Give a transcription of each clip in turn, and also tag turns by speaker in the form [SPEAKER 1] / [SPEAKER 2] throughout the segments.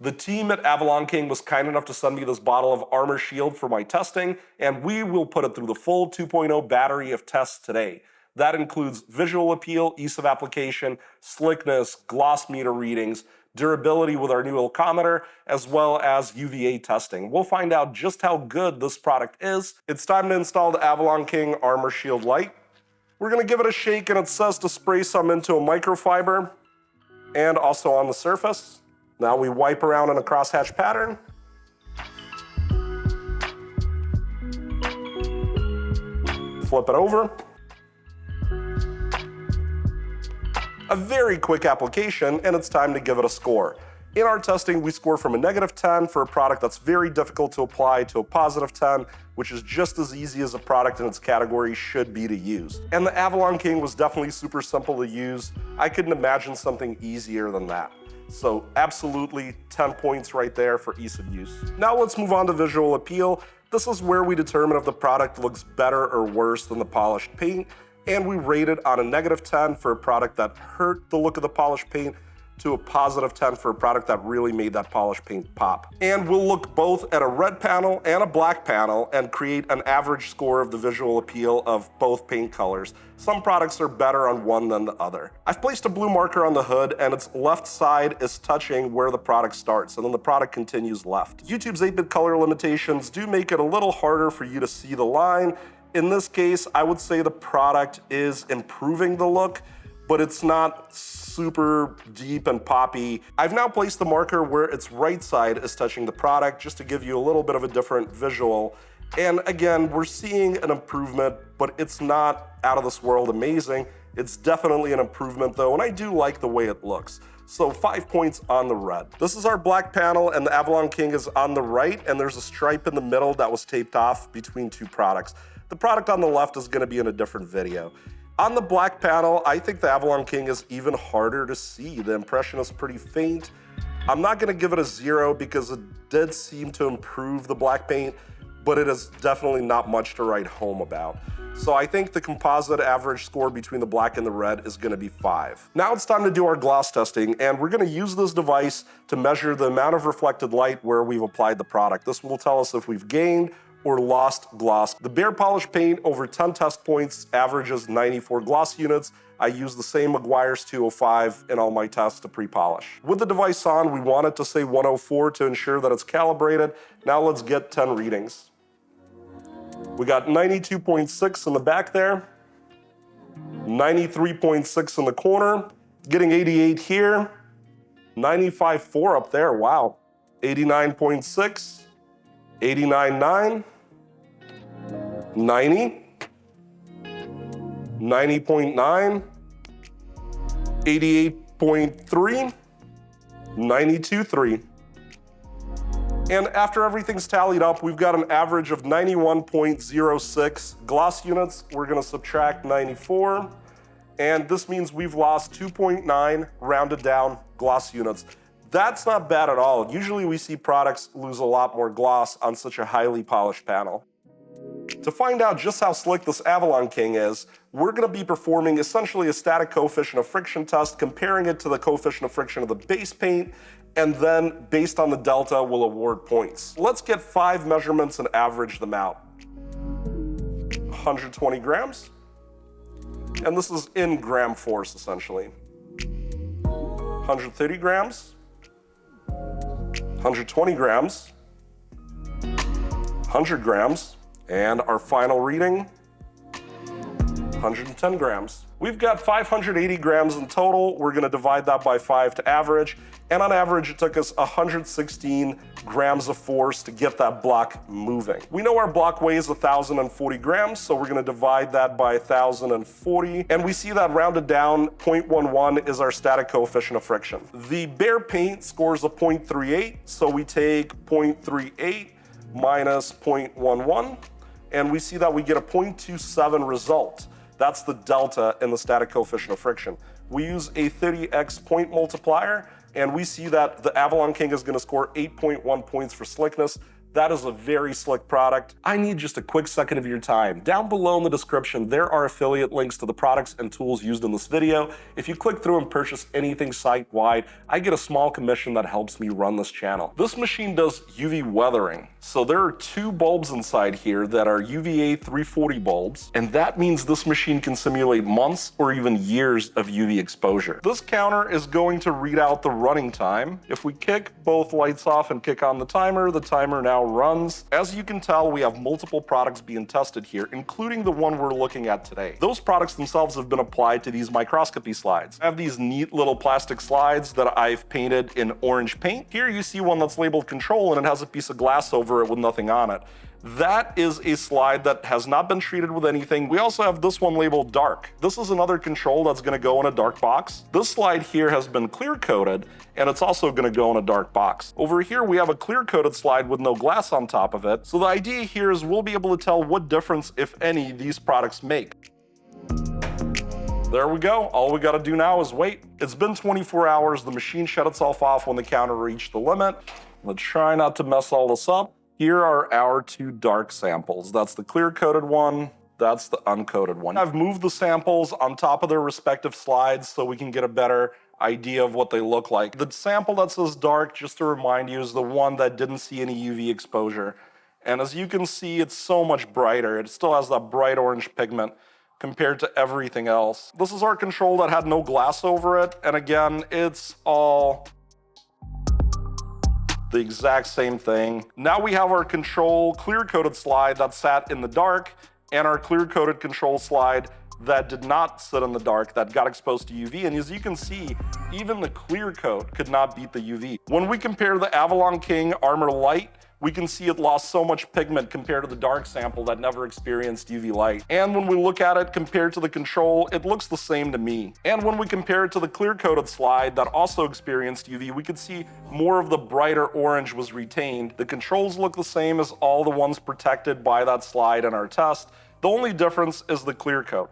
[SPEAKER 1] The team at AvalonKing was kind enough to send me this bottle of Armor Shield for my testing, and we will put it through the full 2.0 battery of tests today. That includes visual appeal, ease of application, slickness, gloss meter readings, durability with our new alcometer, as well as UVA testing. We'll find out just how good this product is. It's time to install the AvalonKing Armor Shield Lite. We're gonna give it a shake, and it says to spray some into a microfiber and also on the surface. Now we wipe around in a crosshatch pattern. Flip it over. A very quick application, and it's time to give it a score. In our testing, we score from a -10 for a product that's very difficult to apply to a +10, which is just as easy as a product in its category should be to use. And the AvalonKing was definitely super simple to use. I couldn't imagine something easier than that. So absolutely 10 points right there for ease of use. Now let's move on to visual appeal. This is where we determine if the product looks better or worse than the polished paint, and we rate it on a -10 for a product that hurt the look of the polished paint to a +10 for a product that really made that polished paint pop. And we'll look both at a red panel and a black panel and create an average score of the visual appeal of both paint colors. Some products are better on one than the other. I've placed a blue marker on the hood, and its left side is touching where the product starts, and then the product continues left. YouTube's 8-bit color limitations do make it a little harder for you to see the line. In this case, I would say the product is improving the look, but it's not super deep and poppy. I've now placed the marker where its right side is touching the product, just to give you a little bit of a different visual. And again, we're seeing an improvement, but it's not out of this world amazing. It's definitely an improvement though, and I do like the way it looks. So 5 points on the red. This is our black panel, and the AvalonKing is on the right, and there's a stripe in the middle that was taped off between two products. The product on the left is gonna be in a different video. On the black panel, I think the AvalonKing is even harder to see. The impression is pretty faint. I'm not gonna give it a 0 because it did seem to improve the black paint, but it is definitely not much to write home about. So I think the composite average score between the black and the red is gonna be 5. Now it's time to do our gloss testing, and we're gonna use this device to measure the amount of reflected light where we've applied the product. This will tell us if we've gained or lost gloss. The bare polish paint over 10 test points averages 94 gloss units. I use the same Meguiar's 205 in all my tests to pre-polish. With the device on, we want it to say 104 to ensure that it's calibrated. Now let's get 10 readings. We got 92.6 in the back there, 93.6 in the corner, getting 88 here, 95.4 up there, wow, 89.6, 89.9, 90, 90.9, 88.3, 92.3. And after everything's tallied up, we've got an average of 91.06 gloss units. We're gonna subtract 94, and this means we've lost 2.9 rounded down gloss units. That's not bad at all. Usually we see products lose a lot more gloss on such a highly polished panel. To find out just how slick this AvalonKing is, we're gonna be performing essentially a static coefficient of friction test, comparing it to the coefficient of friction of the base paint, and then based on the delta, we'll award points. Let's get 5 measurements and average them out. 120 grams, and this is in gram force essentially. 130 grams, 120 grams, 100 grams, and our final reading, 110 grams. We've got 580 grams in total. We're gonna divide that by 5 to average, and on average, it took us 116 grams of force to get that block moving. We know our block weighs 1,040 grams, so we're gonna divide that by 1,040, and we see that rounded down, 0.11 is our static coefficient of friction. The bare paint scores a 0.38, so we take 0.38 minus 0.11, and we see that we get a 0.27 result. That's the delta in the static coefficient of friction. We use a 30x point multiplier, and we see that the AvalonKing is gonna score 8.1 points for slickness. That is a very slick product. I need just a quick second of your time. Down below in the description, there are affiliate links to the products and tools used in this video. If you click through and purchase anything site-wide, I get a small commission that helps me run this channel. This machine does UV weathering. So there are 2 bulbs inside here that are UVA 340 bulbs, and that means this machine can simulate months or even years of UV exposure. This counter is going to read out the running time. If we kick both lights off and kick on the timer now runs. As you can tell, we have multiple products being tested here, including the one we're looking at today. Those products themselves have been applied to these microscopy slides. I have these neat little plastic slides that I've painted in orange paint. Here you see one that's labeled control and it has a piece of glass over it with nothing on it. That is a slide that has not been treated with anything. We also have this one labeled dark. This is another control that's going to go in a dark box. This slide here has been clear coated and it's also going to go in a dark box. Over here we have a clear coated slide with no glass on top of it. So the idea here is we'll be able to tell what difference, if any, these products make. There we go. All we got to do now is wait. It's been 24 hours. The machine shut itself off when the counter reached the limit. Let's try not to mess all this up. Here are our 2 dark samples. That's the clear-coated one, that's the uncoated one. I've moved the samples on top of their respective slides so we can get a better idea of what they look like. The sample that says dark, just to remind you, is the one that didn't see any UV exposure. And as you can see, it's so much brighter. It still has that bright orange pigment compared to everything else. This is our control that had no glass over it. And again, it's all the exact same thing. Now we have our control clear-coated slide that sat in the dark and our clear-coated control slide that did not sit in the dark, that got exposed to UV. And as you can see, even the clear coat could not beat the UV. When we compare the AvalonKing Armor Lite, we can see it lost so much pigment compared to the dark sample that never experienced UV light. And when we look at it compared to the control, it looks the same to me. And when we compare it to the clear-coated slide that also experienced UV, we could see more of the brighter orange was retained. The controls look the same as all the ones protected by that slide in our test. The only difference is the clear coat.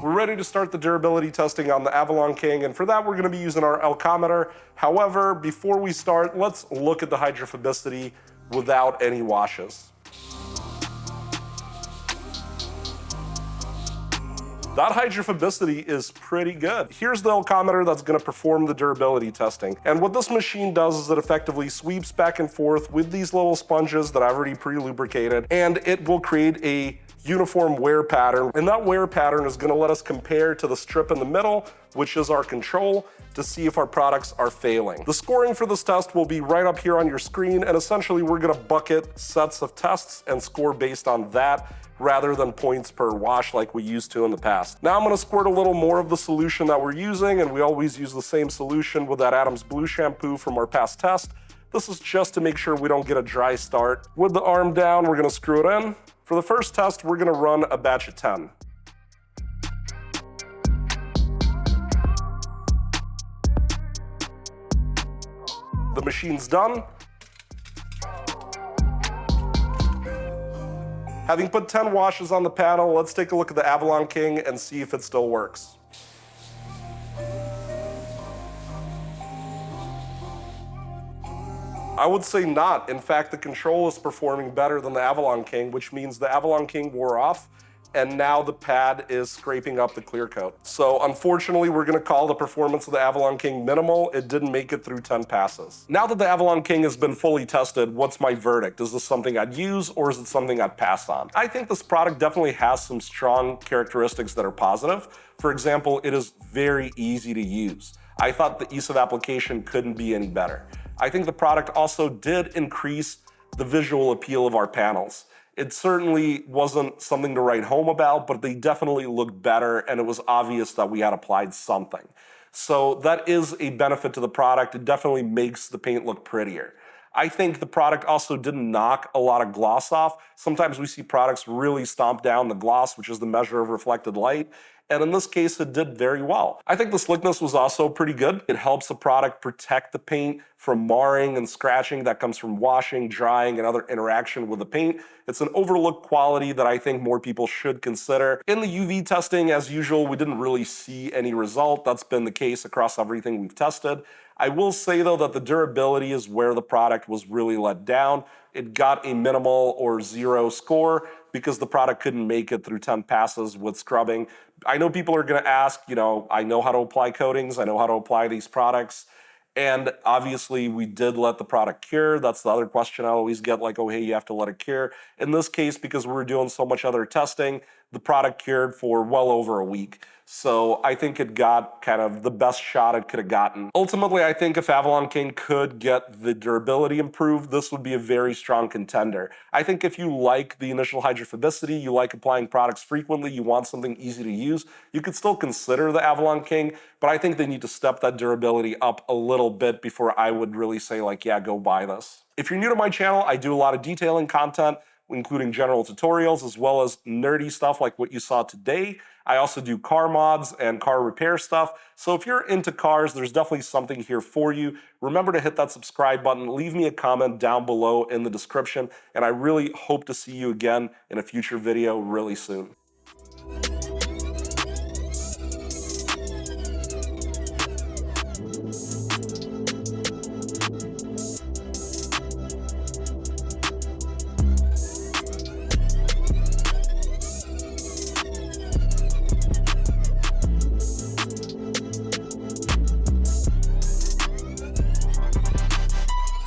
[SPEAKER 1] We're ready to start the durability testing on the AvalonKing, and for that we're going to be using our alcometer. However, before we start, let's look at the hydrophobicity without any washes. That hydrophobicity is pretty good. Here's the alcometer that's going to perform the durability testing. And what this machine does is it effectively sweeps back and forth with these little sponges that I've already pre-lubricated, and it will create a uniform wear pattern. And that wear pattern is going to let us compare to the strip in the middle, which is our control, to see if our products are failing. The scoring for this test will be right up here on your screen, and essentially we're going to bucket sets of tests and score based on that, rather than points per wash like we used to in the past. Now I'm going to squirt a little more of the solution that we're using, and we always use the same solution with that Adams Blue shampoo from our past test. This is just to make sure we don't get a dry start. With the arm down, we're going to screw it in. For the first test, we're going to run a batch of 10. The machine's done. Having put 10 washes on the panel, let's take a look at the AvalonKing and see if it still works. I would say not. In fact, the control is performing better than the AvalonKing, which means the AvalonKing wore off, and now the pad is scraping up the clear coat. So unfortunately, we're going to call the performance of the AvalonKing minimal. It didn't make it through 10 passes. Now that the AvalonKing has been fully tested, what's my verdict? Is this something I'd use, or is it something I'd pass on? I think this product definitely has some strong characteristics that are positive. For example, it is very easy to use. I thought the ease of application couldn't be any better. I think the product also did increase the visual appeal of our panels. It certainly wasn't something to write home about, but they definitely looked better, and it was obvious that we had applied something. So that is a benefit to the product. It definitely makes the paint look prettier. I think the product also didn't knock a lot of gloss off. Sometimes we see products really stomp down the gloss, which is the measure of reflected light. And in this case, it did very well. I think the slickness was also pretty good. It helps the product protect the paint from marring and scratching that comes from washing, drying, and other interaction with the paint. It's an overlooked quality that I think more people should consider. In the UV testing, as usual, we didn't really see any result. That's been the case across everything we've tested. I will say though that the durability is where the product was really let down. It got a minimal or 0 score because the product couldn't make it through 10 passes with scrubbing. I know people are gonna ask, I know how to apply coatings, I know how to apply these products. And obviously we did let the product cure. That's the other question I always get, like, oh, hey, you have to let it cure. In this case, because we were doing so much other testing, the product cured for well over a week. So I think it got kind of the best shot it could have gotten. Ultimately, I think if AvalonKing could get the durability improved, this would be a very strong contender. I think if you like the initial hydrophobicity, you like applying products frequently, you want something easy to use, you could still consider the AvalonKing, but I think they need to step that durability up a little bit before I would really say, like, yeah, go buy this. If you're new to my channel, I do a lot of detailing content, including general tutorials as well as nerdy stuff like what you saw today. I also do car mods and car repair stuff. So if you're into cars, there's definitely something here for you. Remember to hit that subscribe button, leave me a comment down below in the description, and I really hope to see you again in a future video really soon.